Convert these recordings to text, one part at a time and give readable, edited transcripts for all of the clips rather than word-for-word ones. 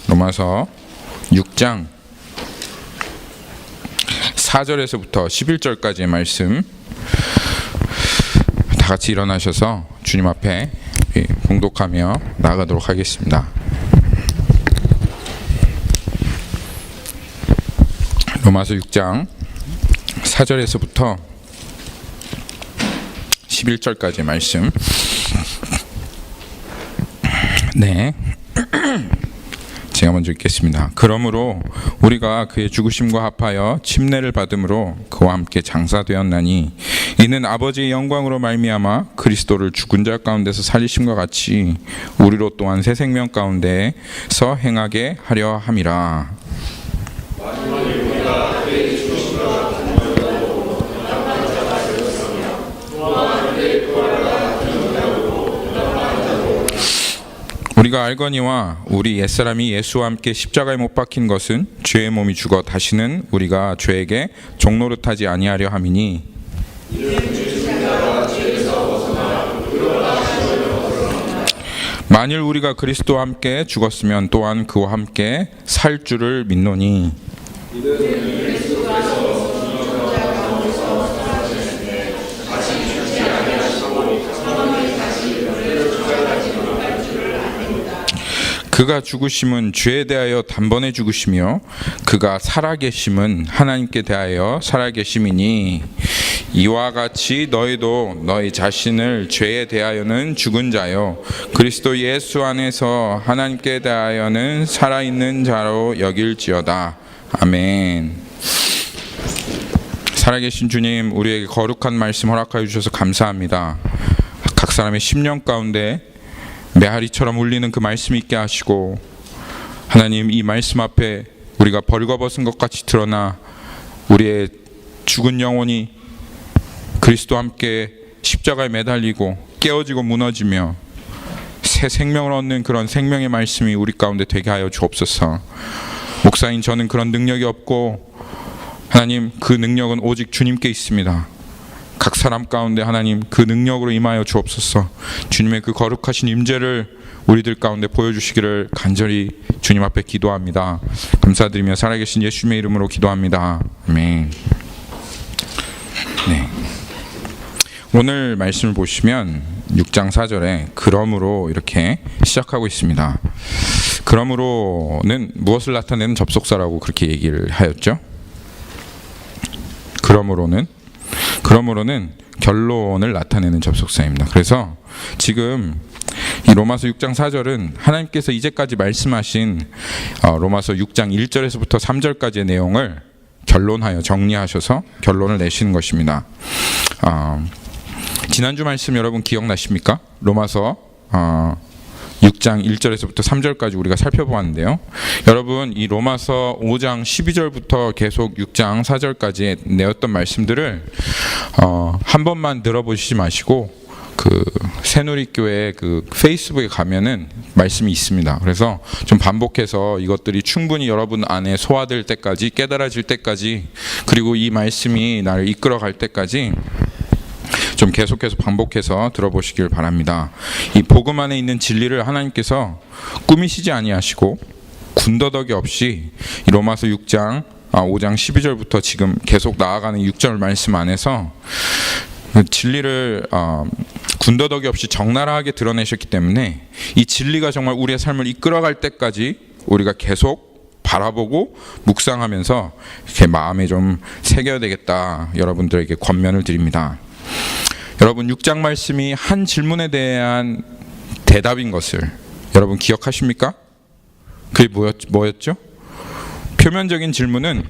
로마서 6장 4절에서부터 11절까지의 말씀, 다 같이 일어나셔서 주님 앞에 봉독하며 나아가도록 하겠습니다. 로마서 6장 4절에서부터 11절까지의 말씀. 네, 제가 먼저 읽겠습니다. 그러므로 우리가 그의 죽으심과 합하여 침례를 받음으로 그와 함께 장사되었나니 이는 아버지의 영광으로 말미암아 그리스도를 죽은 자 가운데서 살리심과 같이 우리로 또한 새 생명 가운데서 행하게 하려 함이라. 우리가 알거니와 우리 옛사람이 예수와 함께 십자가에 못 박힌 것은 죄의 몸이 죽어 다시는 우리가 죄에게 종노릇하지 아니하려 함이니 만일 우리가 그리스도와 함께 죽었으면 또한 그와 함께 살 줄을 믿노니 그가 죽으심은 죄에 대하여 단번에 죽으시며 그가 살아계심은 하나님께 대하여 살아계심이니 이와 같이 너희도 너희 자신을 죄에 대하여는 죽은 자요 그리스도 예수 안에서 하나님께 대하여는 살아있는 자로 여길지어다. 아멘. 살아계신 주님, 우리에게 거룩한 말씀 허락하여 주셔서 감사합니다. 각 사람의 심령 가운데 메아리처럼 울리는 그 말씀 있게 하시고, 하나님, 이 말씀 앞에 우리가 벌거벗은 것 같이 드러나 우리의 죽은 영혼이 그리스도와 함께 십자가에 매달리고 깨어지고 무너지며 새 생명을 얻는 그런 생명의 말씀이 우리 가운데 되게 하여 주옵소서. 목사인 저는 그런 능력이 없고, 하나님, 그 능력은 오직 주님께 있습니다. 각 사람 가운데 하나님 그 능력으로 임하여 주옵소서. 주님의 그 거룩하신 임재를 우리들 가운데 보여주시기를 간절히 주님 앞에 기도합니다. 감사드리며 살아계신 예수님의 이름으로 기도합니다. 아멘. 네. 오늘 말씀을 보시면 6장 4절에 그러므로 이렇게 시작하고 있습니다. 그러므로는 무엇을 나타내는 접속사라고 그렇게 얘기를 하였죠. 그러므로는 결론을 나타내는 접속사입니다. 그래서 지금 이 로마서 6장 4절은 하나님께서 이제까지 말씀하신 로마서 6장 1절에서부터 3절까지의 내용을 결론하여 정리하셔서 결론을 내시는 것입니다. 지난주 말씀 여러분 기억나십니까? 로마서 6장 1절에서부터 3절까지 우리가 살펴보았는데요. 여러분, 이 로마서 5장 12절부터 계속 6장 4절까지 내었던 말씀들을 한 번만 들어보시지 마시고 그 새누리교회 그 페이스북에 가면은 말씀이 있습니다. 그래서 좀 반복해서 이것들이 충분히 여러분 안에 소화될 때까지, 깨달아질 때까지, 그리고 이 말씀이 나를 이끌어갈 때까지 좀 계속해서 반복해서 들어보시길 바랍니다. 이 복음 안에 있는 진리를 하나님께서 꾸미시지 아니하시고 군더더기 없이 이 로마서 5장 12절부터 지금 계속 나아가는 6절 말씀 안에서 진리를 군더더기 없이 적나라하게 드러내셨기 때문에 이 진리가 정말 우리의 삶을 이끌어갈 때까지 우리가 계속 바라보고 묵상하면서 이렇게 마음에 좀 새겨야 되겠다, 여러분들에게 권면을 드립니다. 여러분, 6장 말씀이 한 질문에 대한 대답인 것을 여러분 기억하십니까? 그게 뭐였죠? 표면적인 질문은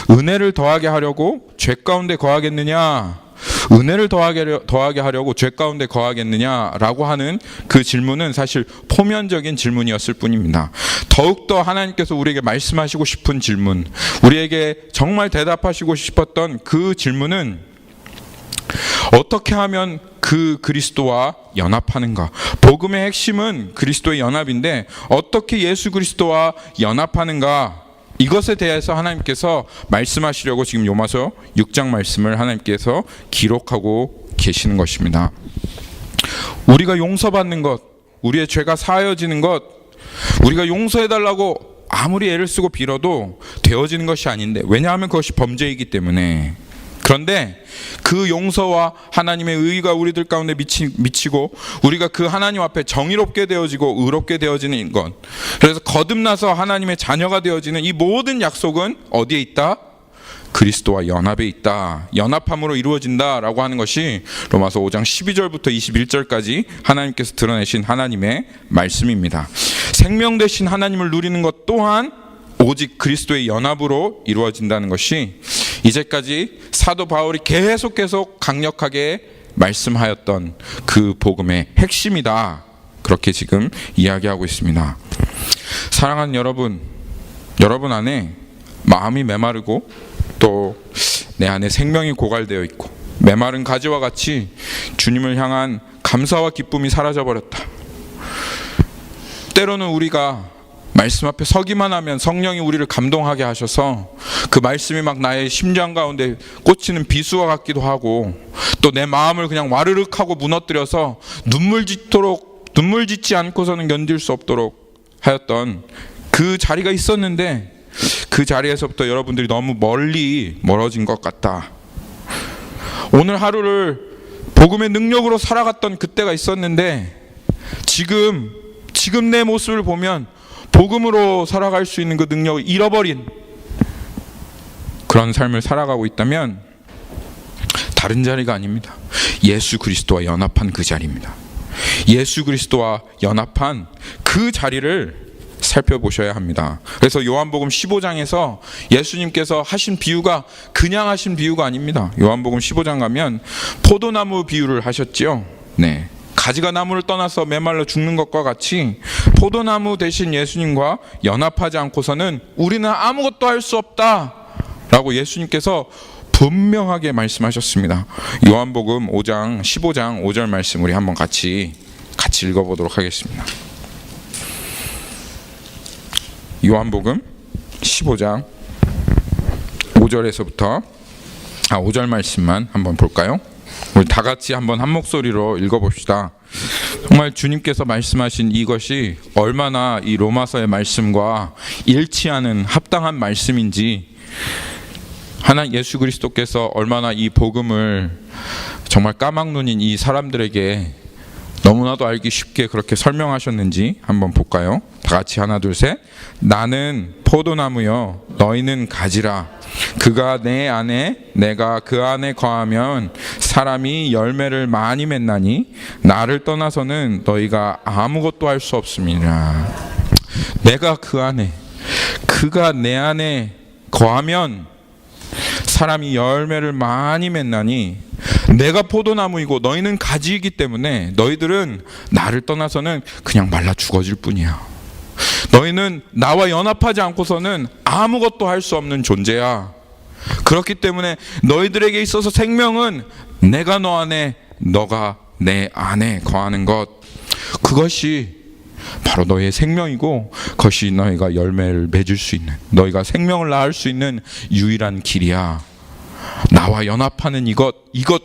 은혜를 더하게 하려고 죄 가운데 거하겠느냐, 은혜를 더하게 하려고 죄 가운데 거하겠느냐라고 하는 그 질문은 사실 표면적인 질문이었을 뿐입니다. 더욱더 하나님께서 우리에게 말씀하시고 싶은 질문, 우리에게 정말 대답하시고 싶었던 그 질문은 어떻게 하면 그 그리스도와 연합하는가? 복음의 핵심은 그리스도의 연합인데 어떻게 예수 그리스도와 연합하는가? 이것에 대해서 하나님께서 말씀하시려고 지금 로마서 6장 말씀을 하나님께서 기록하고 계시는 것입니다. 우리가 용서받는 것, 우리의 죄가 사하여지는 것, 우리가 용서해달라고 아무리 애를 쓰고 빌어도 되어지는 것이 아닌데, 왜냐하면 그것이 범죄이기 때문에. 그런데 그 용서와 하나님의 의가 우리들 가운데 미치고 우리가 그 하나님 앞에 정의롭게 되어지고 의롭게 되어지는 것, 그래서 거듭나서 하나님의 자녀가 되어지는 이 모든 약속은 어디에 있다? 그리스도와 연합에 있다. 연합함으로 이루어진다라고 하는 것이 로마서 5장 12절부터 21절까지 하나님께서 드러내신 하나님의 말씀입니다. 생명 되신 하나님을 누리는 것 또한 오직 그리스도의 연합으로 이루어진다는 것이 이제까지 사도 바울이 계속 강력하게 말씀하였던 그 복음의 핵심이다. 그렇게 지금 이야기하고 있습니다. 사랑하는 여러분 안에 마음이 메마르고 또 내 안에 생명이 고갈되어 있고 메마른 가지와 같이 주님을 향한 감사와 기쁨이 사라져버렸다. 때로는 우리가 말씀 앞에 서기만 하면 성령이 우리를 감동하게 하셔서 그 말씀이 막 나의 심장 가운데 꽂히는 비수와 같기도 하고, 또 내 마음을 그냥 와르륵 하고 무너뜨려서 눈물 짓지 않고서는 견딜 수 없도록 하였던 그 자리가 있었는데, 그 자리에서부터 여러분들이 너무 멀어진 것 같다. 오늘 하루를 복음의 능력으로 살아갔던 그때가 있었는데, 지금 내 모습을 보면 복음으로 살아갈 수 있는 그 능력을 잃어버린 그런 삶을 살아가고 있다면 다른 자리가 아닙니다. 예수 그리스도와 연합한 그 자리입니다. 예수 그리스도와 연합한 그 자리를 살펴보셔야 합니다. 그래서 요한복음 15장에서 예수님께서 하신 비유가 그냥 하신 비유가 아닙니다. 요한복음 15장 가면 포도나무 비유를 하셨지요. 네. 가지가 나무를 떠나서 메말라 죽는 것과 같이 포도나무 대신 예수님과 연합하지 않고서는 우리는 아무것도 할 수 없다 라고 예수님께서 분명하게 말씀하셨습니다. 요한복음 5장 15장 5절 말씀 우리 한번 같이 읽어보도록 하겠습니다. 요한복음 15장 5절에서부터 5절 말씀만 한번 볼까요? 우리 다 같이 한번 한 목소리로 읽어봅시다. 정말 주님께서 말씀하신 이것이 얼마나 이 로마서의 말씀과 일치하는 합당한 말씀인지, 예수 그리스도께서 얼마나 이 복음을 정말 까막눈인 이 사람들에게 너무나도 알기 쉽게 그렇게 설명하셨는지 한번 볼까요? 다 같이 하나 둘 셋. 나는 포도나무여 너희는 가지라. 그가 내 안에 내가 그 안에 거하면 사람이 열매를 많이 맺나니 나를 떠나서는 너희가 아무것도 할 수 없습니다. 내가 그 안에, 그가 내 안에 거하면 사람이 열매를 많이 맺나니, 내가 포도나무이고 너희는 가지이기 때문에 너희들은 나를 떠나서는 그냥 말라 죽어질 뿐이야. 너희는 나와 연합하지 않고서는 아무것도 할 수 없는 존재야. 그렇기 때문에 너희들에게 있어서 생명은 내가 너 안에, 너가 내 안에 거하는 것, 그것이 바로 너희의 생명이고 그것이 너희가 열매를 맺을 수 있는, 너희가 생명을 낳을 수 있는 유일한 길이야. 나와 연합하는 이것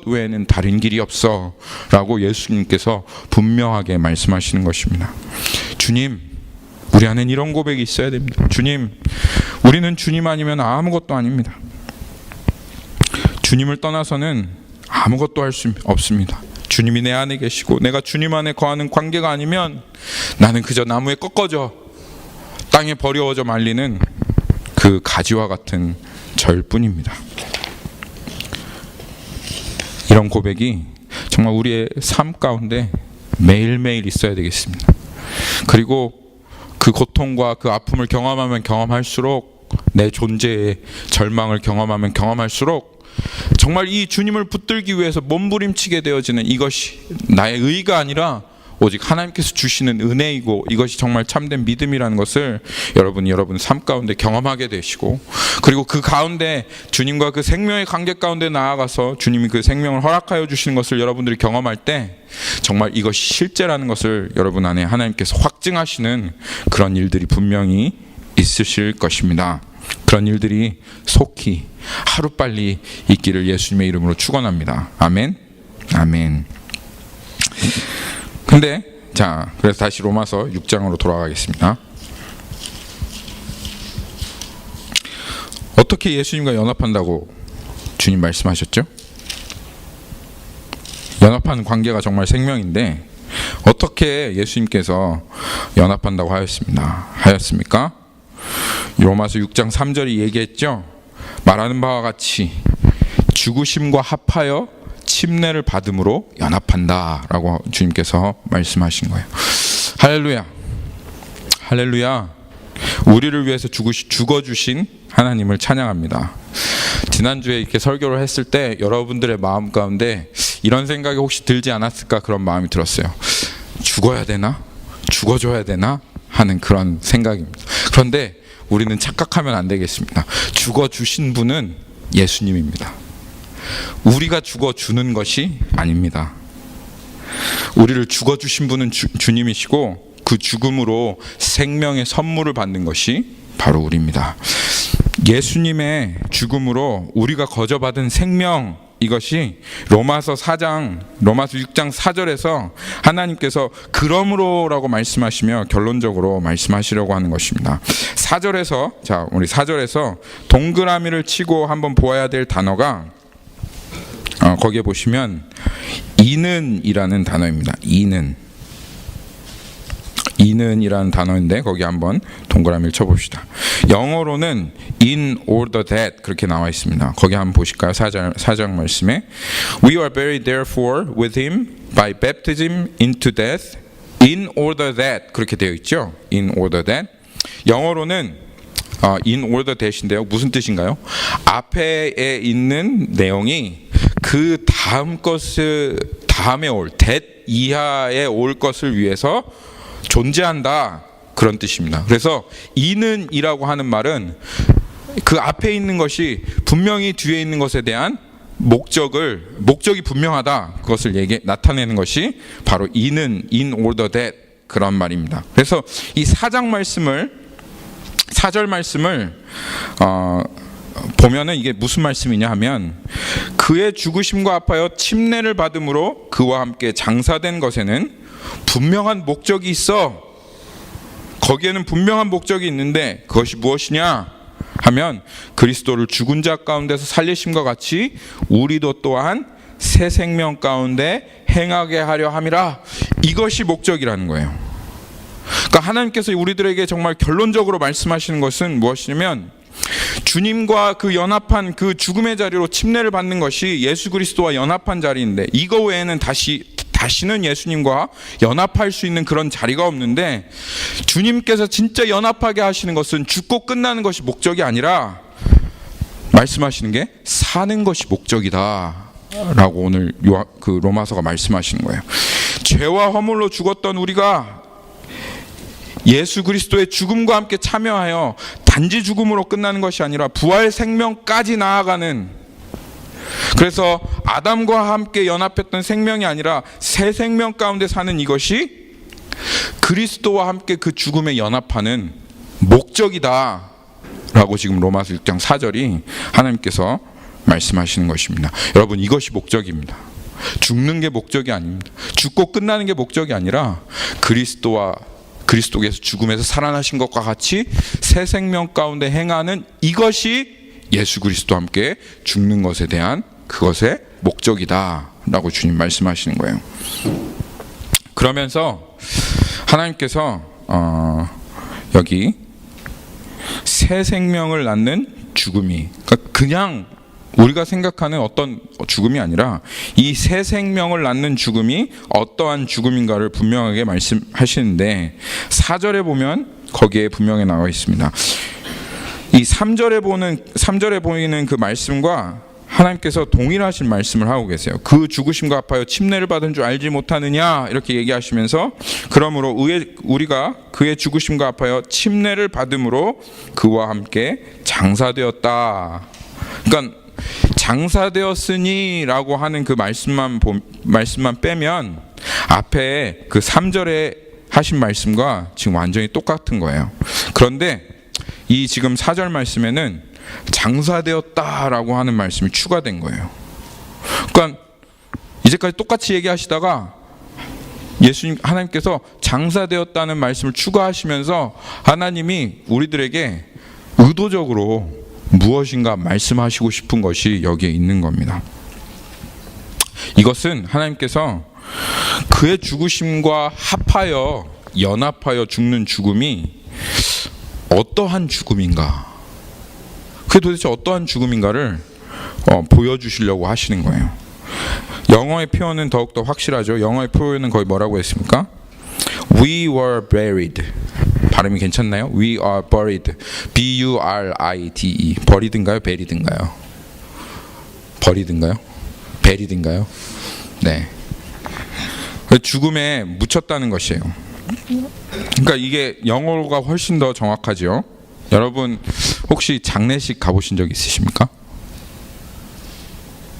외에는 다른 길이 없어 라고 예수님께서 분명하게 말씀하시는 것입니다. 주님, 우리 안엔 이런 고백이 있어야 됩니다. 주님, 우리는 주님 아니면 아무것도 아닙니다. 주님을 떠나서는 아무것도 할 수 없습니다. 주님이 내 안에 계시고 내가 주님 안에 거하는 관계가 아니면 나는 그저 나무에 꺾어져 땅에 버려져 말리는 그 가지와 같은 절 뿐입니다. 이런 고백이 정말 우리의 삶 가운데 매일매일 있어야 되겠습니다. 그리고 그 고통과 그 아픔을 경험하면 경험할수록, 내 존재의 절망을 경험하면 경험할수록 정말 이 주님을 붙들기 위해서 몸부림치게 되어지는 이것이 나의 의가 아니라 오직 하나님께서 주시는 은혜이고, 이것이 정말 참된 믿음이라는 것을 여러분 삶 가운데 경험하게 되시고, 그리고 그 가운데 주님과 그 생명의 관계 가운데 나아가서 주님이 그 생명을 허락하여 주시는 것을 여러분들이 경험할 때 정말 이것이 실제라는 것을 여러분 안에 하나님께서 확증하시는 그런 일들이 분명히 있으실 것입니다. 그런 일들이 속히 하루빨리 있기를 예수님의 이름으로 축원합니다. 아멘. 아멘. 근데 자, 그래서 다시 로마서 6장으로 돌아가겠습니다. 어떻게 예수님과 연합한다고 주님 말씀하셨죠? 연합한 관계가 정말 생명인데 어떻게 예수님께서 연합한다고 하였습니까? 로마서 6장 3절이 얘기했죠. 말하는 바와 같이 죽으심과 합하여 침례를 받음으로 연합한다라고 주님께서 말씀하신 거예요. 할렐루야. 할렐루야. 우리를 위해서 죽어주신 하나님을 찬양합니다. 지난주에 이렇게 설교를 했을 때 여러분들의 마음 가운데 이런 생각이 혹시 들지 않았을까 그런 마음이 들었어요. 죽어야 되나? 죽어줘야 되나? 하는 그런 생각입니다. 그런데 우리는 착각하면 안 되겠습니다. 죽어주신 분은 예수님입니다. 우리가 죽어주는 것이 아닙니다. 우리를 죽어주신 분은 주님이시고 그 죽음으로 생명의 선물을 받는 것이 바로 우리입니다. 예수님의 죽음으로 우리가 거저받은 생명, 이것이 로마서 6장 4절에서 하나님께서 그러므로라고 말씀하시며 결론적으로 말씀하시려고 하는 것입니다. 4절에서 자, 우리 4절에서 동그라미를 치고 한번 보아야 될 단어가 거기에 보시면 이는이라는 단어입니다. 이는이라는 단어인데 거기 한번 동그라미를 쳐봅시다. 영어로는 in order that 그렇게 나와 있습니다. 거기 한번 보실까요? 4장 말씀에 We are buried therefore with him by baptism into death in order that 그렇게 되어 있죠. in order that 영어로는 in order that인데요. 무슨 뜻인가요? 앞에 있는 내용이 그 다음 것을 다음에 올 that 이하에 올 것을 위해서 존재한다 그런 뜻입니다. 그래서 이는이라고 하는 말은 그 앞에 있는 것이 분명히 뒤에 있는 것에 대한 목적이 분명하다 그것을 나타내는 것이 바로 이는 in order that 그런 말입니다. 그래서 이 4절 말씀을 보면은 이게 무슨 말씀이냐 하면 그의 죽으심과 합하여 침례를 받음으로 그와 함께 장사된 것에는 분명한 목적이 있어. 거기에는 분명한 목적이 있는데 그것이 무엇이냐 하면 그리스도를 죽은 자 가운데서 살리심과 같이 우리도 또한 새 생명 가운데 행하게 하려 함이라. 이것이 목적이라는 거예요. 그러니까 하나님께서 우리들에게 정말 결론적으로 말씀하시는 것은 무엇이냐면 주님과 그 연합한 그 죽음의 자리로 침례를 받는 것이 예수 그리스도와 연합한 자리인데 이거 외에는 다시는 예수님과 연합할 수 있는 그런 자리가 없는데 주님께서 진짜 연합하게 하시는 것은 죽고 끝나는 것이 목적이 아니라 말씀하시는 게 사는 것이 목적이다 라고 오늘 그 로마서가 말씀하시는 거예요. 죄와 허물로 죽었던 우리가 예수 그리스도의 죽음과 함께 참여하여 단지 죽음으로 끝나는 것이 아니라 부활 생명까지 나아가는, 그래서 아담과 함께 연합했던 생명이 아니라 새 생명 가운데 사는 이것이 그리스도와 함께 그 죽음에 연합하는 목적이다 라고 지금 로마서 6장 4절이 하나님께서 말씀하시는 것입니다. 여러분, 이것이 목적입니다. 죽는 게 목적이 아닙니다. 죽고 끝나는 게 목적이 아니라 그리스도께서 죽음에서 살아나신 것과 같이 새 생명 가운데 행하는 이것이 예수 그리스도와 함께 죽는 것에 대한 그것의 목적이다 라고 주님 말씀하시는 거예요. 그러면서 하나님께서 여기 새 생명을 낳는 죽음이, 그냥 우리가 생각하는 어떤 죽음이 아니라 이 새 생명을 낳는 죽음이 어떠한 죽음인가를 분명하게 말씀하시는데 4절에 보면 거기에 분명히 나와 있습니다. 이 3절에 보이는 그 말씀과 하나님께서 동일하신 말씀을 하고 계세요. 그 죽으심과 합하여 침례를 받은 줄 알지 못하느냐 이렇게 얘기하시면서 그러므로 우리가 그의 죽으심과 합하여 침례를 받음으로 그와 함께 장사되었다. 그러니까 장사되었으니 라고 하는 그 말씀만 빼면 앞에 그 3절에 하신 말씀과 지금 완전히 똑같은 거예요. 그런데 이 지금 4절 말씀에는 장사되었다라고 하는 말씀이 추가된 거예요. 그러니까 이제까지 똑같이 얘기하시다가 예수님 하나님께서 장사되었다는 말씀을 추가하시면서 하나님이 우리들에게 의도적으로 무엇인가 말씀하시고 싶은 것이 여기에 있는 겁니다. 이것은 하나님께서 그의 죽으심과 합하여 연합하여 죽는 죽음이 어떠한 죽음인가, 그게 도대체 어떠한 죽음인가를 보여주시려고 하시는 거예요. 영어의 표현은 더욱더 확실하죠. 영어의 표현은 거의 뭐라고 했습니까? We were buried. 발음이 괜찮나요? We are buried. B-U-R-I-D-E. 버리든가요? 베리든가요? 버리든가요? 베리든가요? 네. 죽음에 묻혔다는 것이에요. 그러니까 이게 영어가 훨씬 더 정확하죠. 여러분 혹시 장례식 가보신 적 있으십니까?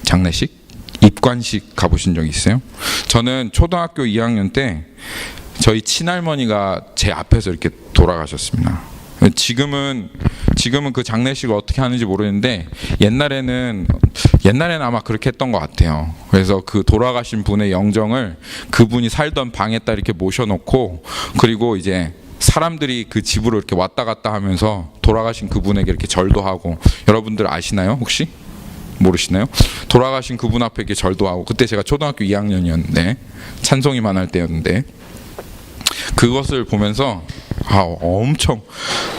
장례식? 입관식 가보신 적 있어요? 저는 초등학교 2학년 때 저희 친할머니가 제 앞에서 이렇게 돌아가셨습니다. 지금은 그 장례식을 어떻게 하는지 모르는데 옛날에는 아마 그렇게 했던 것 같아요. 그래서 그 돌아가신 분의 영정을 그분이 살던 방에다 이렇게 모셔놓고, 그리고 이제 사람들이 그 집으로 이렇게 왔다 갔다 하면서 돌아가신 그분에게 이렇게 절도 하고, 여러분들 아시나요? 혹시? 모르시나요? 돌아가신 그분 앞에 이렇게 절도 하고, 그때 제가 초등학교 2학년이었는데 찬송이만 할 때였는데, 그것을 보면서 엄청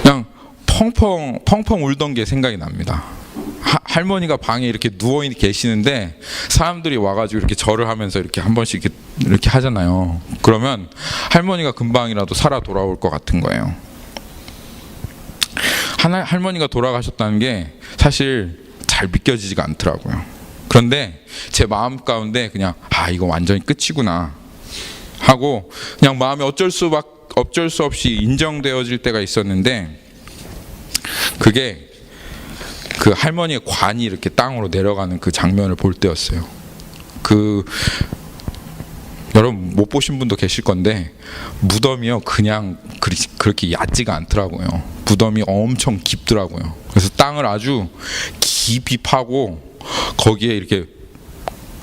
그냥 펑펑 울던 게 생각이 납니다. 할머니가 방에 이렇게 누워 계시는데 사람들이 와가지고 이렇게 절을 하면서 이렇게 한 번씩 이렇게 하잖아요. 그러면 할머니가 금방이라도 살아 돌아올 것 같은 거예요. 할머니가 돌아가셨다는 게 사실 잘 믿겨지지가 않더라고요. 그런데 제 마음 가운데 그냥 이거 완전히 끝이구나 하고 그냥 마음이 어쩔 수 없이 인정되어질 때가 있었는데, 그게 그 할머니의 관이 이렇게 땅으로 내려가는 그 장면을 볼 때였어요. 여러분 못 보신 분도 계실 건데 무덤이요 그냥 그렇게 얕지가 않더라고요. 무덤이 엄청 깊더라고요. 그래서 땅을 아주 깊이 파고 거기에 이렇게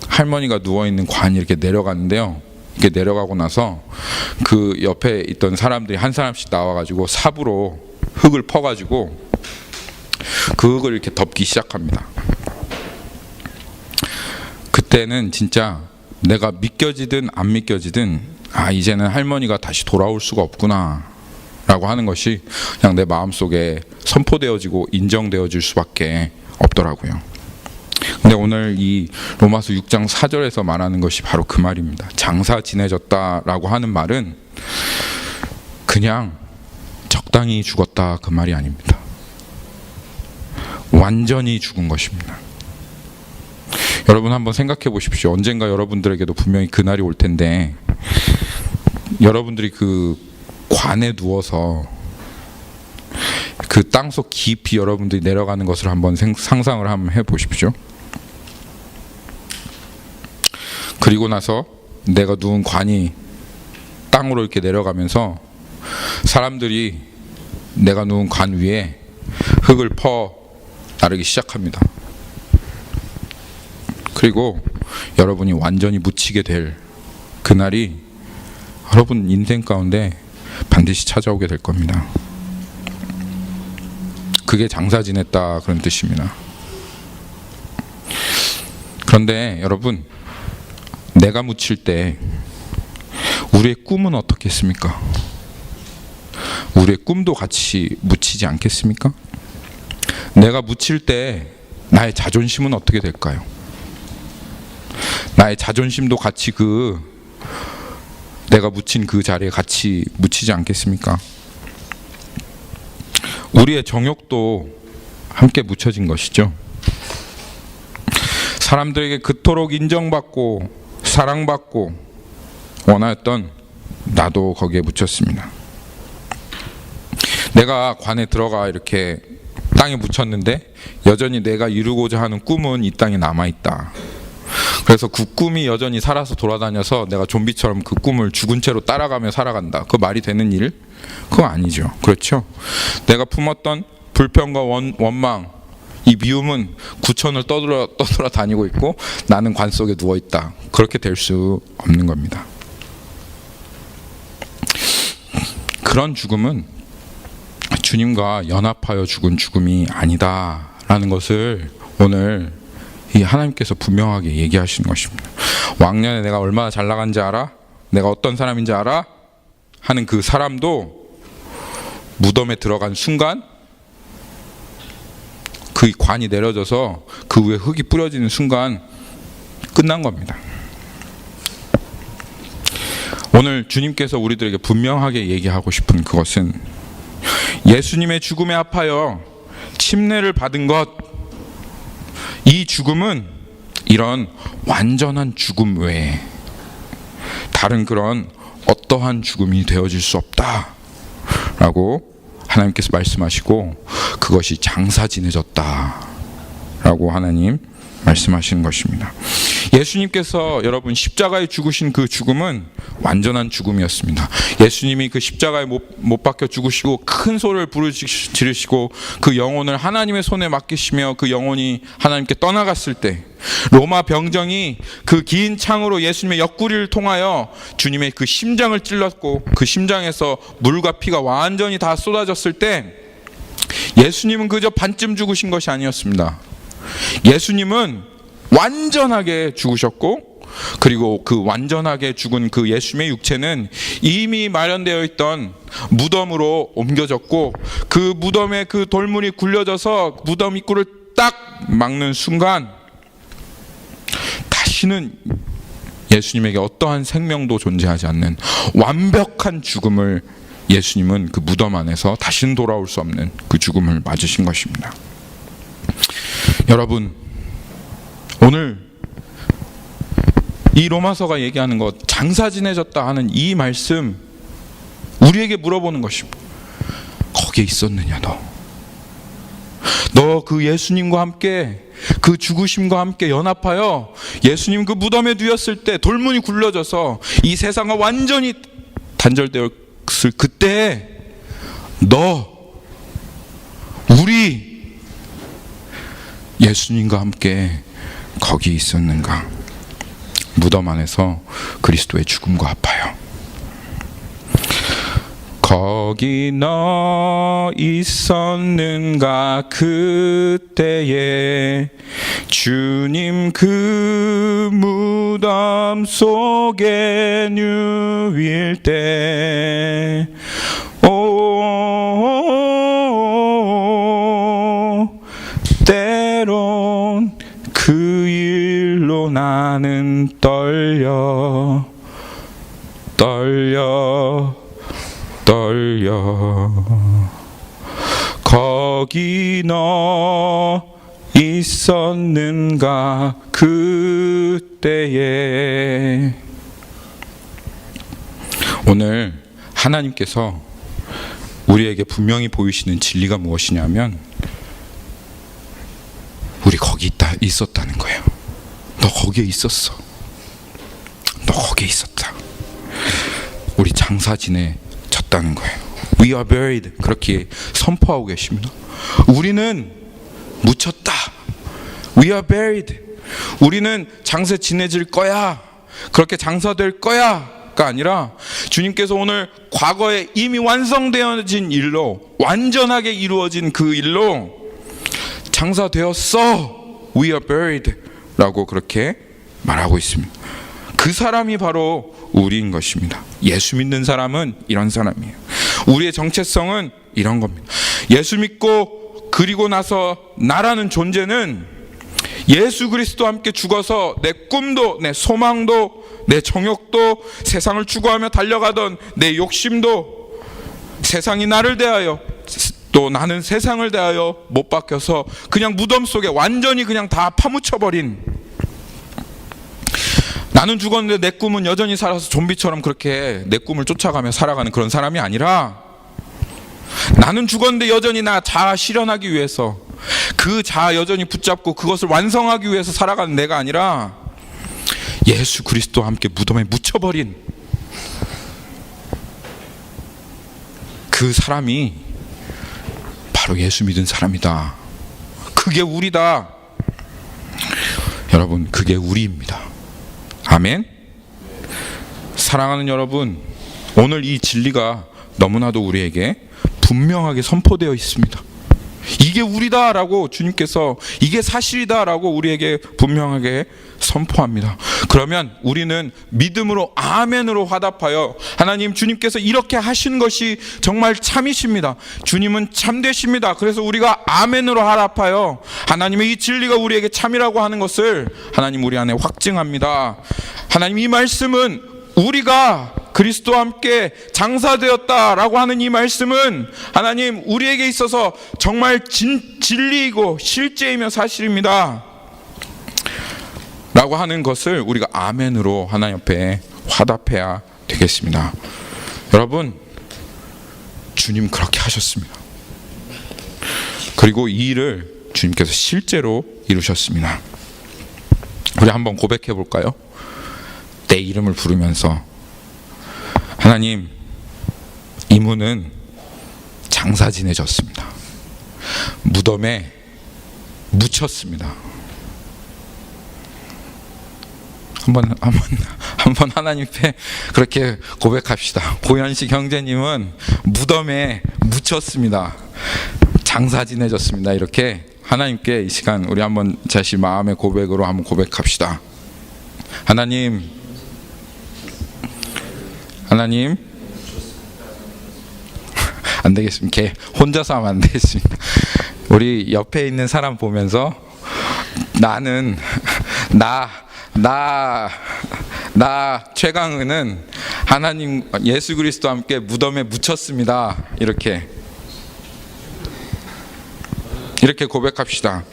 할머니가 누워있는 관이 이렇게 내려갔는데요. 이렇게 내려가고 나서 그 옆에 있던 사람들이 한 사람씩 나와가지고 삽으로 흙을 퍼가지고 그 흙을 이렇게 덮기 시작합니다. 그때는 진짜 내가 믿겨지든 안 믿겨지든 이제는 할머니가 다시 돌아올 수가 없구나 라고 하는 것이 그냥 내 마음속에 선포되어지고 인정되어질 수밖에 없더라고요. 근데 오늘 이 로마서 6장 4절에서 말하는 것이 바로 그 말입니다. 장사 지내졌다라고 하는 말은 그냥 적당히 죽었다 그 말이 아닙니다. 완전히 죽은 것입니다. 여러분 한번 생각해 보십시오. 언젠가 여러분들에게도 분명히 그날이 올 텐데, 여러분들이 그 관에 누워서 그 땅속 깊이 여러분들이 내려가는 것을 한번 상상을 한번 해보십시오. 그리고 나서 내가 누운 관이 땅으로 이렇게 내려가면서 사람들이 내가 누운 관 위에 흙을 퍼 나르기 시작합니다. 그리고 여러분이 완전히 묻히게 될 그날이 여러분 인생 가운데 반드시 찾아오게 될 겁니다. 그게 장사 지냈다 그런 뜻입니다. 그런데 여러분, 내가 묻힐 때 우리의 꿈은 어떻겠습니까? 우리의 꿈도 같이 묻히지 않겠습니까? 내가 묻힐 때 나의 자존심은 어떻게 될까요? 나의 자존심도 같이 내가 묻힌 그 자리에 같이 묻히지 않겠습니까? 우리의 정욕도 함께 묻혀진 것이죠. 사람들에게 그토록 인정받고 사랑받고 원하였던 나도 거기에 묻혔습니다. 내가 관에 들어가 이렇게 땅에 묻혔는데 여전히 내가 이루고자 하는 꿈은 이 땅에 남아있다. 그래서 그 꿈이 여전히 살아서 돌아다녀서 내가 좀비처럼 그 꿈을 죽은 채로 따라가며 살아간다. 그 말이 되는 일? 그거 아니죠. 그렇죠? 내가 품었던 불평과 원망, 이 미움은 구천을 떠돌아 다니고 있고 나는 관 속에 누워있다. 그렇게 될 수 없는 겁니다. 그런 죽음은 주님과 연합하여 죽은 죽음이 아니다라는 것을 오늘 이 하나님께서 분명하게 얘기하시는 것입니다. 왕년에 내가 얼마나 잘 나간지 알아? 내가 어떤 사람인지 알아? 하는 그 사람도 무덤에 들어간 순간 그 관이 내려져서 그 위에 흙이 뿌려지는 순간 끝난 겁니다. 오늘 주님께서 우리들에게 분명하게 얘기하고 싶은 그것은 예수님의 죽음에 합하여 침례를 받은 것, 이 죽음은 이런 완전한 죽음 외에 다른 그런 어떠한 죽음이 되어질 수 없다라고 하나님께서 말씀하시고, 그것이 장사 지내졌다라고 하나님 말씀하시는 것입니다. 예수님께서 여러분 십자가에 죽으신 그 죽음은 완전한 죽음이었습니다. 예수님이 그 십자가에 못 박혀 죽으시고 큰 소리를 부르짖으시고 그 영혼을 하나님의 손에 맡기시며 그 영혼이 하나님께 떠나갔을 때, 로마 병정이 그 긴 창으로 예수님의 옆구리를 통하여 주님의 그 심장을 찔렀고 그 심장에서 물과 피가 완전히 다 쏟아졌을 때, 예수님은 그저 반쯤 죽으신 것이 아니었습니다. 예수님은 완전하게 죽으셨고, 그리고 그 완전하게 죽은 그 예수님의 육체는 이미 마련되어 있던 무덤으로 옮겨졌고, 그 무덤에 그 돌문이 굴려져서 무덤 입구를 딱 막는 순간 다시는 예수님에게 어떠한 생명도 존재하지 않는 완벽한 죽음을 예수님은 그 무덤 안에서 다시는 돌아올 수 없는 그 죽음을 맞으신 것입니다. 여러분, 오늘 이 로마서가 얘기하는 것, 장사 지내졌다 하는 이 말씀, 우리에게 물어보는 것입니다. 거기에 있었느냐 너? 너 그 예수님과 함께 그 죽으심과 함께 연합하여 예수님 그 무덤에 누웠을 때 돌문이 굴려져서 이 세상과 완전히 단절되었을 그때 너, 우리 예수님과 함께 거기 있었는가? 무덤 안에서 그리스도의 죽음과 합하여. 거기 너 있었는가? 그때에 주님 그 무덤 속에 누일 때, 때론 그 일로 나는 떨려 거기 너 있었는가? 그때에. 오늘 하나님께서 우리에게 분명히 보이시는 진리가 무엇이냐면, 우리 거기 있었다는 거예요. 너 거기에 있었어. 너 거기에 있었다. 우리 장사 지내졌다는 거예요. We are buried. 그렇게 선포하고 계십니다. 우리는 묻혔다. We are buried. 우리는 장사 지내질 거야. 그렇게 장사될 거야가 아니라, 주님께서 오늘 과거에 이미 완성되어진 일로, 완전하게 이루어진 그 일로 장사되었어. We are buried 라고 그렇게 말하고 있습니다. 그 사람이 바로 우리인 것입니다. 예수 믿는 사람은 이런 사람이에요. 우리의 정체성은 이런 겁니다. 예수 믿고 그리고 나서 나라는 존재는 예수 그리스도와 함께 죽어서 내 꿈도, 내 소망도, 내 정욕도, 세상을 추구하며 달려가던 내 욕심도, 세상이 나를 대하여, 또 나는 세상을 대하여 못 박혀서 그냥 무덤 속에 완전히 그냥 다 파묻혀버린, 나는 죽었는데 내 꿈은 여전히 살아서 좀비처럼 그렇게 내 꿈을 쫓아가며 살아가는 그런 사람이 아니라, 나는 죽었는데 여전히 나 자아 실현하기 위해서 그 자아 여전히 붙잡고 그것을 완성하기 위해서 살아가는 내가 아니라, 예수 그리스도와 함께 무덤에 묻혀버린 그 사람이 바로 예수 믿은 사람이다. 그게 우리다. 여러분, 그게 우리입니다. 아멘. 사랑하는 여러분, 오늘 이 진리가 너무나도 우리에게 분명하게 선포되어 있습니다. 이게 우리다라고 주님께서 이게 사실이다라고 우리에게 분명하게 선포합니다. 그러면 우리는 믿음으로 아멘으로 화답하여 하나님 주님께서 이렇게 하신 것이 정말 참이십니다. 주님은 참되십니다. 그래서 우리가 아멘으로 화답하여 하나님의 이 진리가 우리에게 참이라고 하는 것을 하나님 우리 안에 확증합니다. 하나님 이 말씀은 우리가 그리스도와 함께 장사되었다라고 하는 이 말씀은 하나님 우리에게 있어서 정말 진리이고 실제이며 사실입니다 라고 하는 것을 우리가 아멘으로 하나님 앞에 화답해야 되겠습니다. 여러분, 주님 그렇게 하셨습니다. 그리고 이 일을 주님께서 실제로 이루셨습니다. 우리 한번 고백해 볼까요? 내 이름을 부르면서 하나님, 이문은 장사지내졌습니다. 무덤에 묻혔습니다. 한번 하나님 앞에 그렇게 고백합시다. 고현식 형제님은 무덤에 묻혔습니다. 장사지내졌습니다. 이렇게 하나님께 이 시간 우리 한번 자신 마음의 고백으로 한번 고백합시다. 하나님 안 되겠습니다. 걔 혼자서 하면 안 되겠습니다. 우리 옆에 있는 사람 보면서 나는 나 최강은은 하나님 예수 그리스도와 함께 무덤에 묻혔습니다. 이렇게 고백합시다.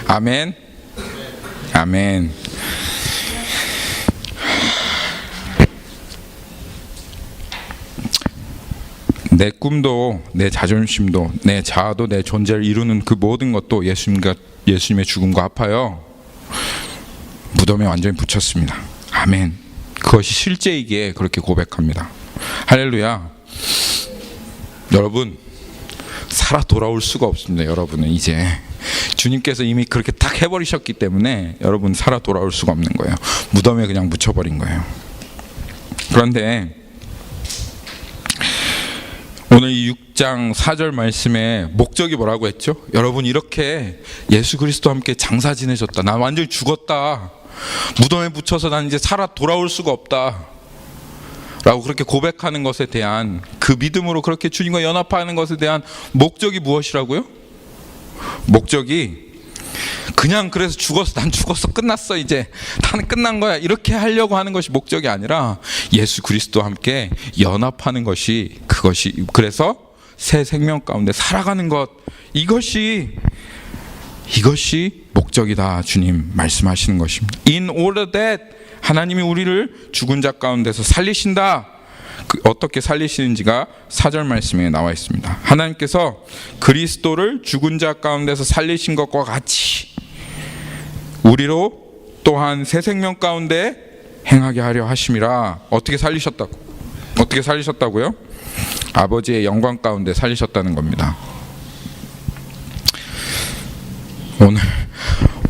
아멘. 아멘. 내 꿈도 내 자존심도 내 자아도 내 존재를 이루는 그 모든 것도 예수님의 죽음과 합하여 무덤에 완전히 붙였습니다. 아멘. 그것이 실제이기에 그렇게 고백합니다. 할렐루야. 여러분, 살아 돌아올 수가 없습니다. 여러분은 이제 주님께서 이미 그렇게 딱 해버리셨기 때문에 여러분 살아 돌아올 수가 없는 거예요. 무덤에 그냥 묻혀버린 거예요. 그런데 오늘 이 6장 4절 말씀의 목적이 뭐라고 했죠? 여러분, 이렇게 예수 그리스도와 함께 장사 지내셨다. 나 완전히 죽었다. 무덤에 묻혀서 난 이제 살아 돌아올 수가 없다 라고 그렇게 고백하는 것에 대한, 그 믿음으로 그렇게 주님과 연합하는 것에 대한 목적이 무엇이라고요? 목적이 그냥 그래서 난 죽었어, 끝났어, 이제 나는 끝난 거야, 이렇게 하려고 하는 것이 목적이 아니라 예수 그리스도와 함께 연합하는 것이, 그래서 새 생명 가운데 살아가는 것, 이것이 목적이다. 주님 말씀하시는 것입니다. In order that, 하나님이 우리를 죽은 자 가운데서 살리신다. 어떻게 살리시는지가 4절 말씀에 나와 있습니다. 하나님께서 그리스도를 죽은 자 가운데서 살리신 것과 같이 우리로 또한 새 생명 가운데 행하게 하려 하심이라. 어떻게 살리셨다고요? 아버지의 영광 가운데 살리셨다는 겁니다.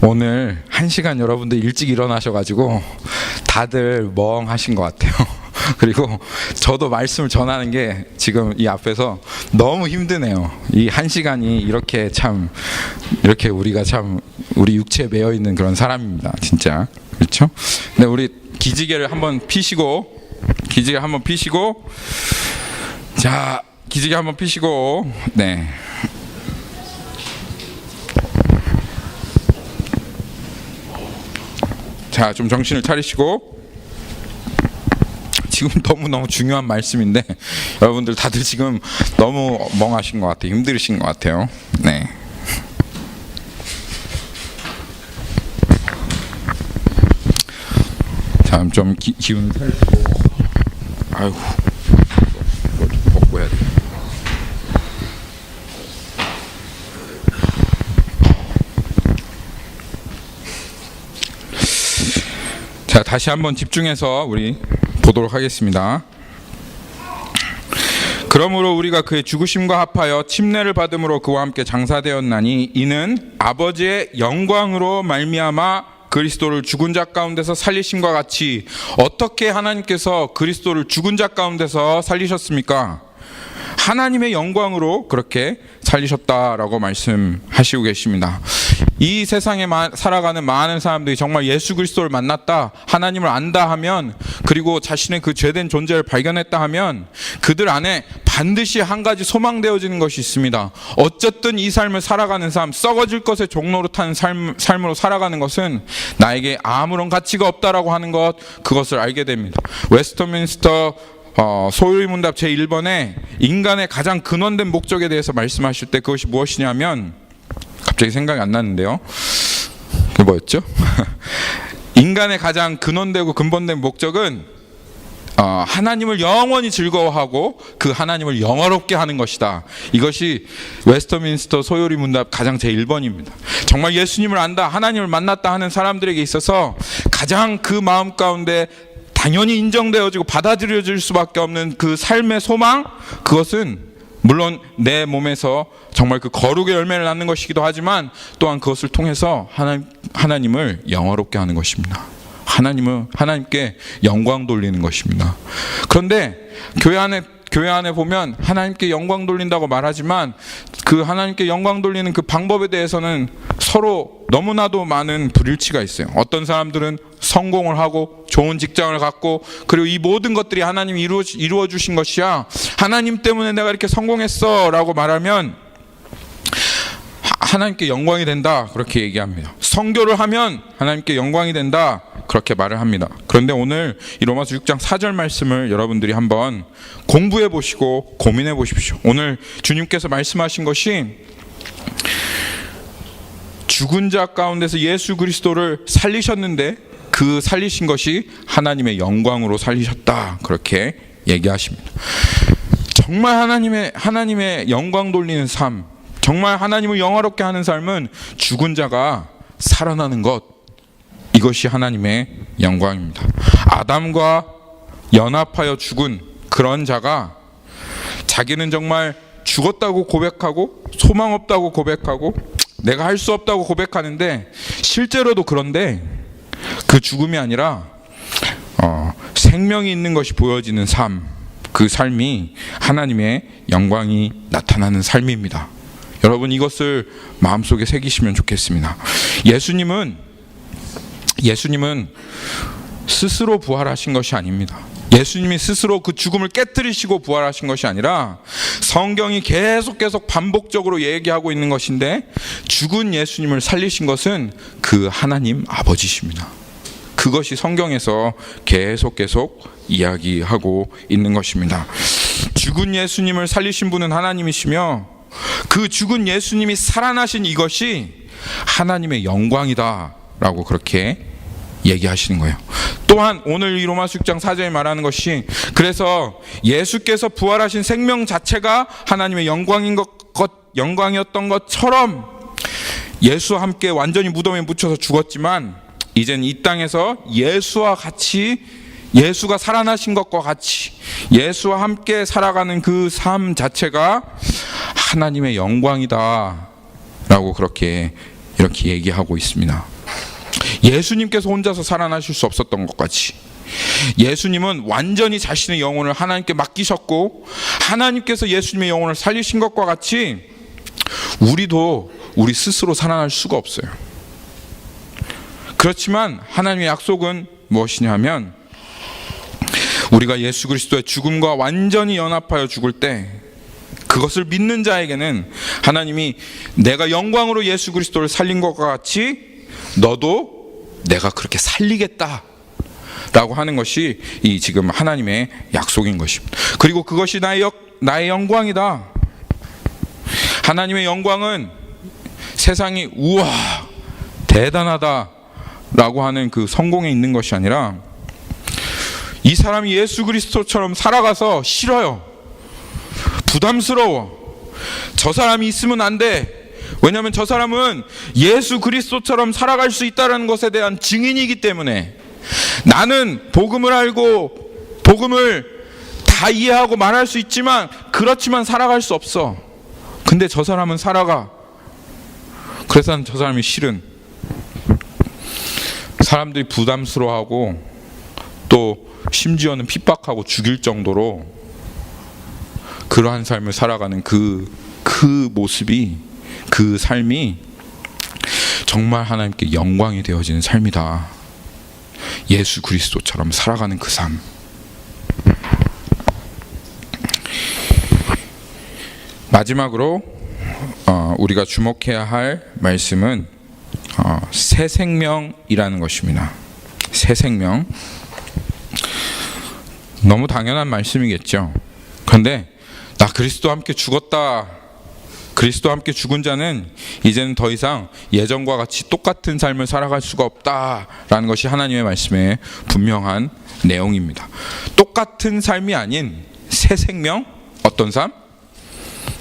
오늘 1시간 여러분들 일찍 일어나셔가지고 다들 멍하신 것 같아요. 그리고 저도 말씀을 전하는 게 지금 이 앞에서 너무 힘드네요. 이 1시간이 이렇게 우리가 우리 육체에 매여 있는 그런 사람입니다. 진짜. 그렇죠? 네, 우리 기지개를 한번 피시고, 자, 기지개 한번 피시고, 네. 자, 좀 정신을 차리시고, 지금 너무너무 중요한 말씀인데 여러분들 다들 지금 너무 멍하신 것 같아요. 힘들으신 것 같아요. 네. 자, 좀 기운을 차리시고, 아이고, 이거 좀 벗고 해야 돼. 자, 다시 한번 집중해서 우리 보도록 하겠습니다. 그러므로 우리가 그의 죽으심과 합하여 침례를 받음으로 그와 함께 장사되었나니 이는 아버지의 영광으로 말미암아 그리스도를 죽은 자 가운데서 살리심과 같이 어떻게 하나님께서 그리스도를 죽은 자 가운데서 살리셨습니까? 하나님의 영광으로 그렇게 살리셨다라고 말씀하시고 계십니다. 이 세상에 살아가는 많은 사람들이 정말 예수 그리스도를 만났다, 하나님을 안다 하면, 그리고 자신의 그 죄된 존재를 발견했다 하면 그들 안에 반드시 한 가지 소망되어지는 것이 있습니다. 어쨌든 이 삶을 살아가는 삶, 썩어질 것에 종로로 타는 삶으로 살아가는 것은 나에게 아무런 가치가 없다라고 하는 것, 그것을 알게 됩니다. 웨스트민스터 소요리 문답 제1번에 인간의 가장 근원된 목적에 대해서 말씀하실 때 그것이 무엇이냐면, 갑자기 생각이 안 나는데요. 그게 뭐였죠? 인간의 가장 근원되고 근본된 목적은 하나님을 영원히 즐거워하고 그 하나님을 영화롭게 하는 것이다. 이것이 웨스터민스터 소요리 문답 가장 제1번입니다. 정말 예수님을 안다, 하나님을 만났다 하는 사람들에게 있어서 가장 그 마음 가운데 당연히 인정되어지고 받아들여질 수밖에 없는 그 삶의 소망, 그것은 물론 내 몸에서 정말 그 거룩의 열매를 낳는 것이기도 하지만 또한 그것을 통해서 하나님을 영화롭게 하는 것입니다. 하나님께 영광 돌리는 것입니다. 그런데 교회 안에 보면 하나님께 영광 돌린다고 말하지만 그 하나님께 영광 돌리는 그 방법에 대해서는 서로 너무나도 많은 불일치가 있어요. 어떤 사람들은 성공을 하고 좋은 직장을 갖고, 그리고 이 모든 것들이 하나님이 이루어 주신 것이야, 하나님 때문에 내가 이렇게 성공했어 라고 말하면 하나님께 영광이 된다, 그렇게 얘기합니다. 선교를 하면 하나님께 영광이 된다, 그렇게 말을 합니다. 그런데 오늘 이 로마서 6장 4절 말씀을 여러분들이 한번 공부해 보시고 고민해 보십시오. 오늘 주님께서 말씀하신 것이 죽은 자 가운데서 예수 그리스도를 살리셨는데 그 살리신 것이 하나님의 영광으로 살리셨다, 그렇게 얘기하십니다. 정말 하나님의 영광 돌리는 삶, 정말 하나님을 영화롭게 하는 삶은 죽은 자가 살아나는 것, 이것이 하나님의 영광입니다. 아담과 연합하여 죽은 그런 자가 자기는 정말 죽었다고 고백하고 소망 없다고 고백하고 내가 할 수 없다고 고백하는데, 실제로도 그런데 그 죽음이 아니라 생명이 있는 것이 보여지는 삶, 그 삶이 하나님의 영광이 나타나는 삶입니다. 여러분, 이것을 마음속에 새기시면 좋겠습니다. 예수님은 스스로 부활하신 것이 아닙니다. 예수님이 스스로 그 죽음을 깨뜨리시고 부활하신 것이 아니라 성경이 계속 반복적으로 얘기하고 있는 것인데, 죽은 예수님을 살리신 것은 그 하나님 아버지십니다. 그것이 성경에서 계속 이야기하고 있는 것입니다. 죽은 예수님을 살리신 분은 하나님이시며 그 죽은 예수님이 살아나신 이것이 하나님의 영광이다 라고 그렇게 얘기하시는 거예요. 또한 오늘 이 로마서 6장 4절에 말하는 것이, 그래서 예수께서 부활하신 생명 자체가 하나님의 영광이었던 것처럼 예수와 함께 완전히 무덤에 묻혀서 죽었지만 이젠 이 땅에서 예수가 살아나신 것과 같이 예수와 함께 살아가는 그 삶 자체가 하나님의 영광이다 라고 이렇게 얘기하고 있습니다. 예수님께서 혼자서 살아나실 수 없었던 것 같이 예수님은 완전히 자신의 영혼을 하나님께 맡기셨고 하나님께서 예수님의 영혼을 살리신 것과 같이 우리도 우리 스스로 살아날 수가 없어요. 그렇지만 하나님의 약속은 무엇이냐 하면, 우리가 예수 그리스도의 죽음과 완전히 연합하여 죽을 때 그것을 믿는 자에게는 하나님이 내가 영광으로 예수 그리스도를 살린 것과 같이 너도 내가 그렇게 살리겠다 라고 하는 것이 이 지금 하나님의 약속인 것입니다. 그리고 그것이 나의 영광이다. 하나님의 영광은 세상이 우와 대단하다 라고 하는 그 성공에 있는 것이 아니라, 이 사람이 예수 그리스도처럼 살아가서 싫어요, 부담스러워, 저 사람이 있으면 안 돼. 왜냐하면 저 사람은 예수 그리스도처럼 살아갈 수 있다는 것에 대한 증인이기 때문에, 나는 복음을 알고 복음을 다 다 이해하고 말할 수 있지만 그렇지만 살아갈 수 없어. 근데 저 사람은 살아가. 그래서 난 저 사람이 싫은. 사람들이 부담스러워하고 또 심지어는 핍박하고 죽일 정도로 그러한 삶을 살아가는 그 모습이, 그 삶이 정말 하나님께 영광이 되어지는 삶이다. 예수 그리스도처럼 살아가는 그 삶. 마지막으로 우리가 주목해야 할 말씀은 새 생명이라는 것입니다. 새 생명. 너무 당연한 말씀이겠죠. 그런데 나 그리스도와 함께 죽었다. 그리스도와 함께 죽은 자는 이제는 더 이상 예전과 같이 똑같은 삶을 살아갈 수가 없다라는 것이 하나님의 말씀의 분명한 내용입니다. 똑같은 삶이 아닌 새 생명, 어떤 삶?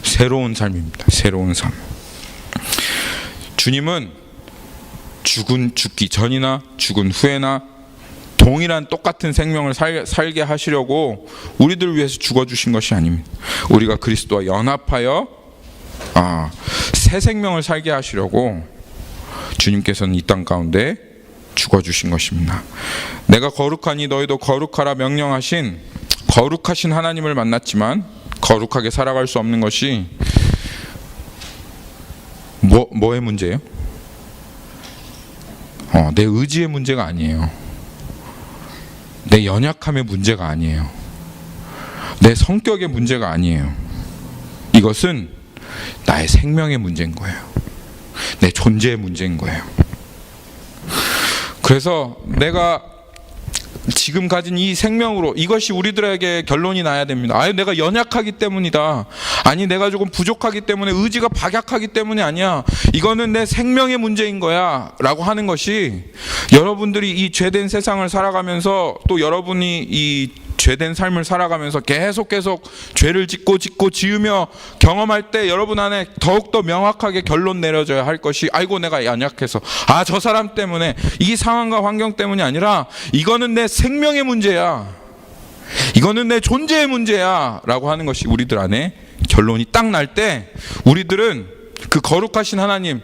새로운 삶입니다. 새로운 삶. 주님은 죽기 전이나 죽은 후에나 동일한 똑같은 생명을 살게 하시려고 우리들을 위해서 죽어주신 것이 아닙니다. 우리가 그리스도와 연합하여 새 생명을 살게 하시려고 주님께서는 이 땅 가운데 죽어주신 것입니다. 내가 거룩하니 너희도 거룩하라 명령하신 거룩하신 하나님을 만났지만 거룩하게 살아갈 수 없는 것이 뭐의 문제예요? 내 의지의 문제가 아니에요. 내 연약함의 문제가 아니에요. 내 성격의 문제가 아니에요. 이것은 나의 생명의 문제인 거예요. 내 존재의 문제인 거예요. 그래서 내가 지금 가진 이 생명으로 이것이 우리들에게 결론이 나야 됩니다. 내가 연약하기 때문이다. 아니 내가 조금 부족하기 때문에 의지가 박약하기 때문이 아니야. 이거는 내 생명의 문제인 거야 라고 하는 것이 여러분들이 이 죄된 세상을 살아가면서 또 여러분이 이 죄된 삶을 살아가면서 계속 죄를 짓고 지으며 경험할 때 여러분 안에 더욱더 명확하게 결론 내려져야 할 것이 아이고 내가 연약해서 저 사람 때문에 이 상황과 환경 때문이 아니라 이거는 내 생명의 문제야. 이거는 내 존재의 문제야 라고 하는 것이 우리들 안에 결론이 딱 날 때 우리들은 그 거룩하신 하나님,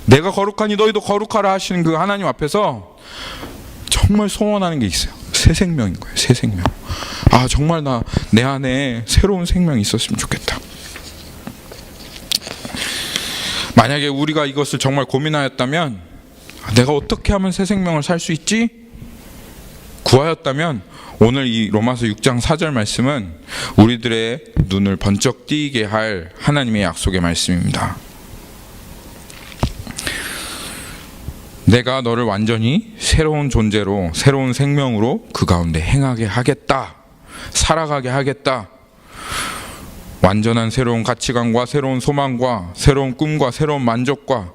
내가 거룩하니 너희도 거룩하라 하시는 그 하나님 앞에서 정말 소원하는 게 있어요. 새 생명인 거예요. 새 생명. 정말 내 안에 새로운 생명이 있었으면 좋겠다. 만약에 우리가 이것을 정말 고민하였다면 내가 어떻게 하면 새 생명을 살 수 있지? 구하였다면 오늘 이 로마서 6장 4절 말씀은 우리들의 눈을 번쩍 띄게 할 하나님의 약속의 말씀입니다. 내가 너를 완전히 새로운 존재로, 새로운 생명으로 그 가운데 행하게 하겠다. 살아가게 하겠다. 완전한 새로운 가치관과 새로운 소망과 새로운 꿈과 새로운 만족과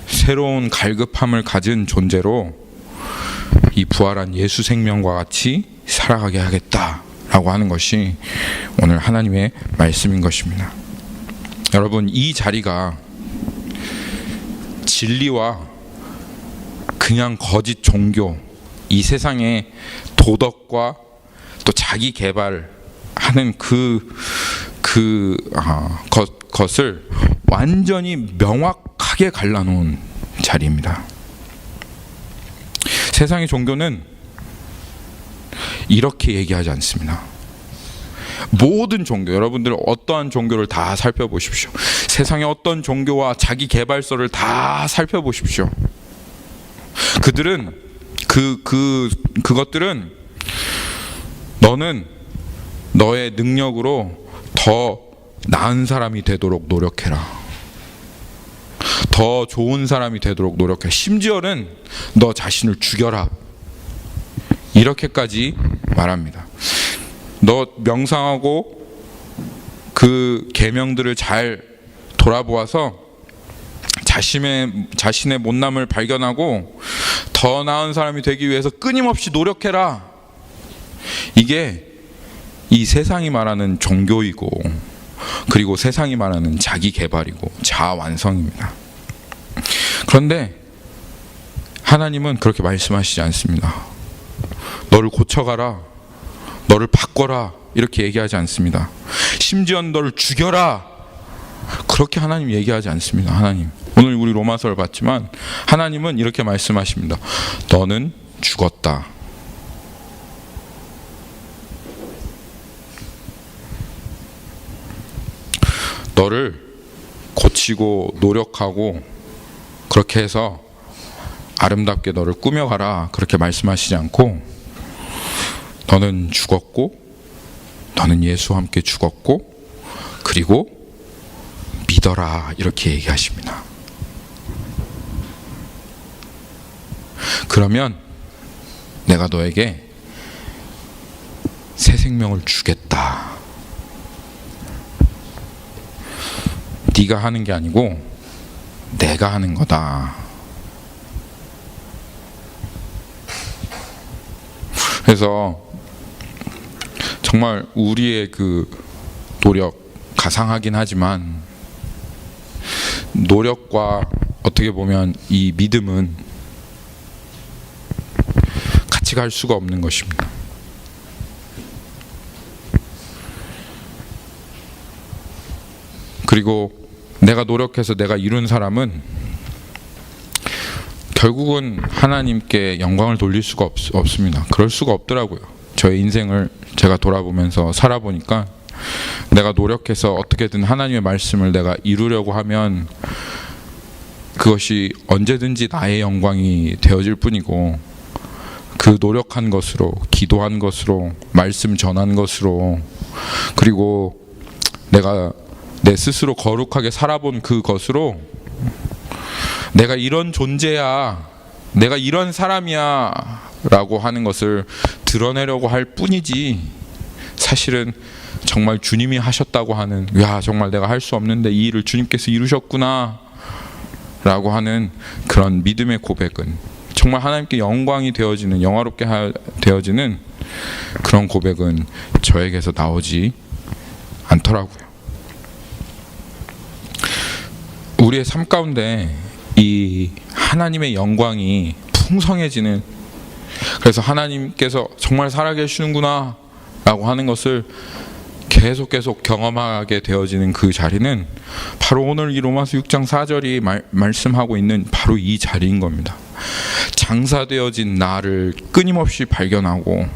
새로운 갈급함을 가진 존재로 이 부활한 예수 생명과 같이 살아가게 하겠다라고 하는 것이 오늘 하나님의 말씀인 것입니다. 여러분, 이 자리가 진리와 그냥 거짓 종교, 이 세상의 도덕과 또 자기 개발하는 것을 완전히 명확하게 갈라놓은 자리입니다. 세상의 종교는 이렇게 얘기하지 않습니다. 모든 종교, 여러분들 어떠한 종교를 다 살펴보십시오. 세상의 어떤 종교와 자기 개발서를 다 살펴보십시오. 그들은 그것들은 너는 너의 능력으로 더 나은 사람이 되도록 노력해라. 더 좋은 사람이 되도록 노력해. 심지어는 너 자신을 죽여라. 이렇게까지 말합니다. 너 명상하고 그 계명들을 잘 돌아보아서 자신의 못남을 발견하고 더 나은 사람이 되기 위해서 끊임없이 노력해라. 이게 이 세상이 말하는 종교이고, 그리고 세상이 말하는 자기 개발이고 자아 완성입니다. 그런데 하나님은 그렇게 말씀하시지 않습니다. 너를 고쳐가라, 너를 바꿔라, 이렇게 얘기하지 않습니다. 심지어 너를 죽여라, 그렇게 하나님 얘기하지 않습니다. 하나님, 오늘 우리 로마서를 봤지만 하나님은 이렇게 말씀하십니다. 너는 죽었다. 너를 고치고 노력하고 그렇게 해서 아름답게 너를 꾸며가라, 그렇게 말씀하시지 않고 너는 죽었고, 너는 예수와 함께 죽었고, 그리고 믿어라, 이렇게 얘기하십니다. 그러면 내가 너에게 새 생명을 주겠다. 네가 하는 게 아니고 내가 하는 거다. 그래서 정말 우리의 그 노력, 가상하긴 하지만 노력과 어떻게 보면 이 믿음은 같이 갈 수가 없는 것입니다. 그리고 내가 노력해서 내가 이룬 사람은 결국은 하나님께 영광을 돌릴 수가 없습니다. 그럴 수가 없더라고요. 저의 인생을 제가 돌아보면서 살아보니까 내가 노력해서 어떻게든 하나님의 말씀을 내가 이루려고 하면 그것이 언제든지 나의 영광이 되어질 뿐이고, 그 노력한 것으로, 기도한 것으로, 말씀 전한 것으로, 그리고 내가 내 스스로 거룩하게 살아본 그것으로 내가 이런 존재야, 내가 이런 사람이야 라고 하는 것을 드러내려고 할 뿐이지, 사실은 정말 주님이 하셨다고 하는, 야 정말 내가 할 수 없는데 이 일을 주님께서 이루셨구나 라고 하는 그런 믿음의 고백은, 정말 하나님께 영광이 되어지는, 영화롭게 되어지는 그런 고백은 저에게서 나오지 않더라고요. 우리의 삶 가운데 이 하나님의 영광이 풍성해지는, 그래서 하나님께서 정말 살아계시는구나 라고 하는 것을 계속 경험하게 되어지는 그 자리는 바로 오늘 이 로마서 6장 4절이 말씀하고 있는 바로 이 자리인 겁니다. 장사되어진 나를 끊임없이 발견하고,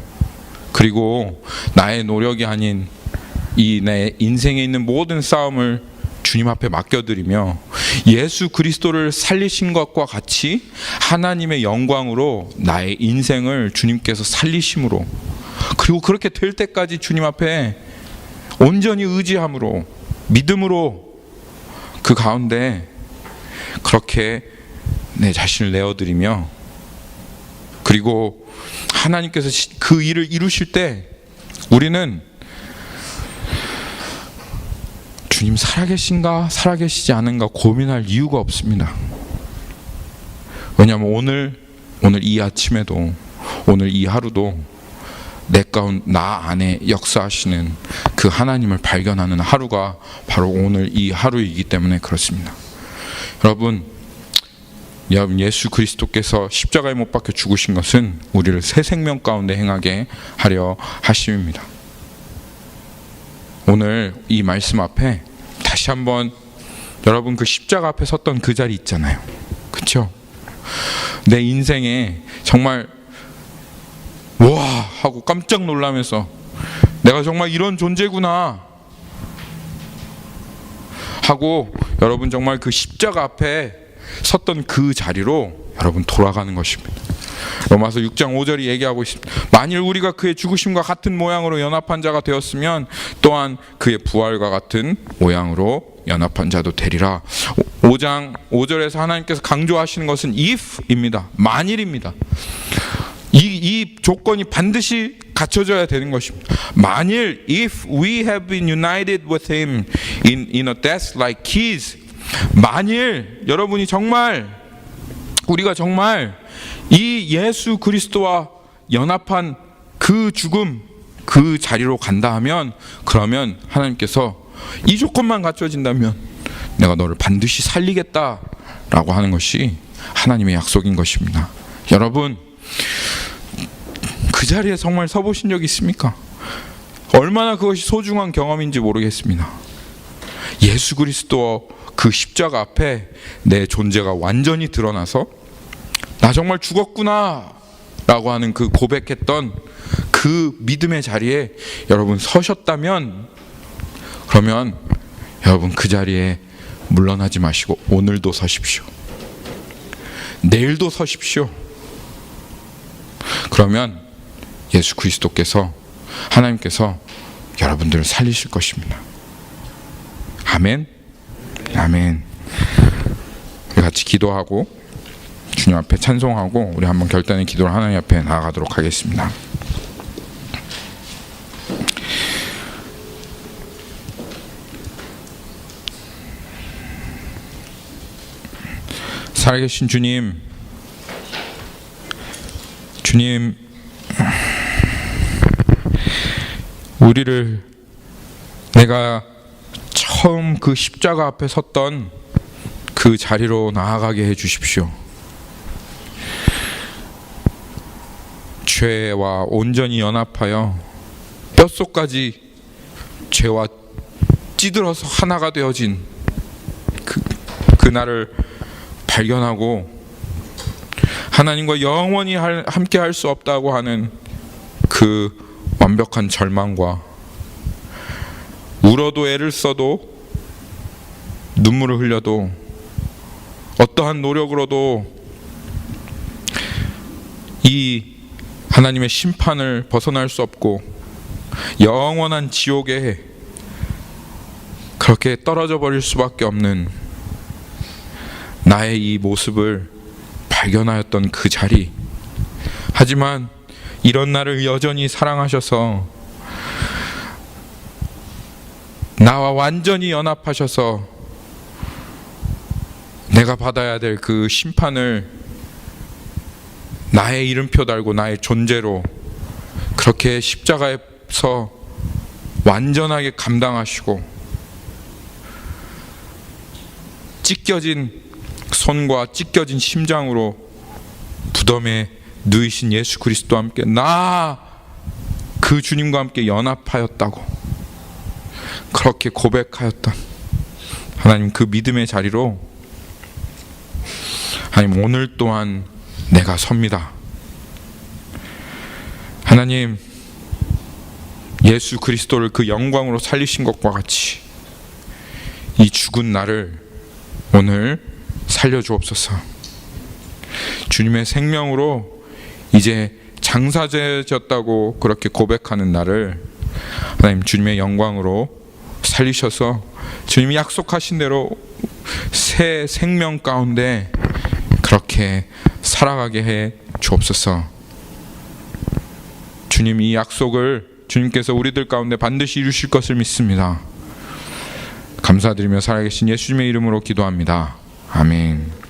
그리고 나의 노력이 아닌 이 내 인생에 있는 모든 싸움을 주님 앞에 맡겨드리며 예수 그리스도를 살리신 것과 같이 하나님의 영광으로 나의 인생을 주님께서 살리심으로, 그리고 그렇게 될 때까지 주님 앞에 온전히 의지함으로, 믿음으로 그 가운데 그렇게 내 자신을 내어드리며, 그리고 하나님께서 그 일을 이루실 때 우리는 주님 살아계신가 살아계시지 않은가 고민할 이유가 없습니다. 왜냐하면 오늘 이 아침에도, 오늘 이 하루도 나 안에 역사하시는 그 하나님을 발견하는 하루가 바로 오늘 이 하루이기 때문에 그렇습니다. 여러분 예수 그리스도께서 십자가에 못 박혀 죽으신 것은 우리를 새 생명 가운데 행하게 하려 하심입니다. 오늘 이 말씀 앞에 다시 한번 여러분 그 십자가 앞에 섰던 그 자리 있잖아요. 그렇죠? 내 인생에 정말 와 하고 깜짝 놀라면서 내가 정말 이런 존재구나 하고 여러분 정말 그 십자가 앞에 섰던 그 자리로 여러분 돌아가는 것입니다. 로마서 6장 5절이 얘기하고 있습니다. 만일 우리가 그의 죽으심과 같은 모양으로 연합한 자가 되었으면 또한 그의 부활과 같은 모양으로 연합한 자도 되리라. 5장 5절에서 하나님께서 강조하시는 것은 if입니다. 만일입니다. 이 조건이 반드시 갖춰져야 되는 것입니다. 만일 if we have been united with him in a death like his, 만일 여러분이 정말 우리가 정말 이 예수 그리스도와 연합한 그 죽음, 그 자리로 간다 하면, 그러면 하나님께서 이 조건만 갖춰진다면 내가 너를 반드시 살리겠다라고 하는 것이 하나님의 약속인 것입니다. 여러분 그 자리에 정말 서보신 적 있습니까? 얼마나 그것이 소중한 경험인지 모르겠습니다. 예수 그리스도 그 십자가 앞에 내 존재가 완전히 드러나서 나 정말 죽었구나 라고 하는 그 고백했던 그 믿음의 자리에 여러분 서셨다면, 그러면 여러분 그 자리에 물러나지 마시고 오늘도 서십시오. 내일도 서십시오. 그러면 예수 그리스도께서, 하나님께서 여러분들을 살리실 것입니다. 아멘. 아멘. 우리 같이 기도하고 주님 앞에 찬송하고 우리 한번 결단의 기도를 하나님 앞에 나아가도록 하겠습니다. 살아계신 주님, 주님, 우리를 내가 처음 그 십자가 앞에 섰던 그 자리로 나아가게 해 주십시오. 죄와 온전히 연합하여 뼛속까지 죄와 찌들어서 하나가 되어진 그 나를 발견하고 하나님과 영원히 함께 할 수 없다고 하는 그 완벽한 절망과, 울어도 애를 써도 눈물을 흘려도 어떠한 노력으로도 이 하나님의 심판을 벗어날 수 없고 영원한 지옥에 그렇게 떨어져 버릴 수밖에 없는 나의 이 모습을 발견하였던 그 자리, 하지만 이런 나를 여전히 사랑하셔서 나와 완전히 연합하셔서 내가 받아야 될 그 심판을 나의 이름표 달고 나의 존재로 그렇게 십자가에서 완전하게 감당하시고 찢겨진 손과 찢겨진 심장으로 무덤에 누이신 예수 그리스도와 함께 나 그 주님과 함께 연합하였다고 그렇게 고백하였던 하나님, 그 믿음의 자리로 하나님 오늘 또한 내가 섭니다. 하나님, 예수 그리스도를 그 영광으로 살리신 것과 같이 이 죽은 나를 오늘 살려주옵소서. 주님의 생명으로 이제 장사되어졌다고 그렇게 고백하는 나를 하나님 주님의 영광으로 살리셔서 주님이 약속하신 대로 새 생명 가운데 그렇게 살아가게 해 주옵소서. 주님, 이 약속을 주님께서 우리들 가운데 반드시 이루실 것을 믿습니다. 감사드리며 살아계신 예수님의 이름으로 기도합니다. 아멘.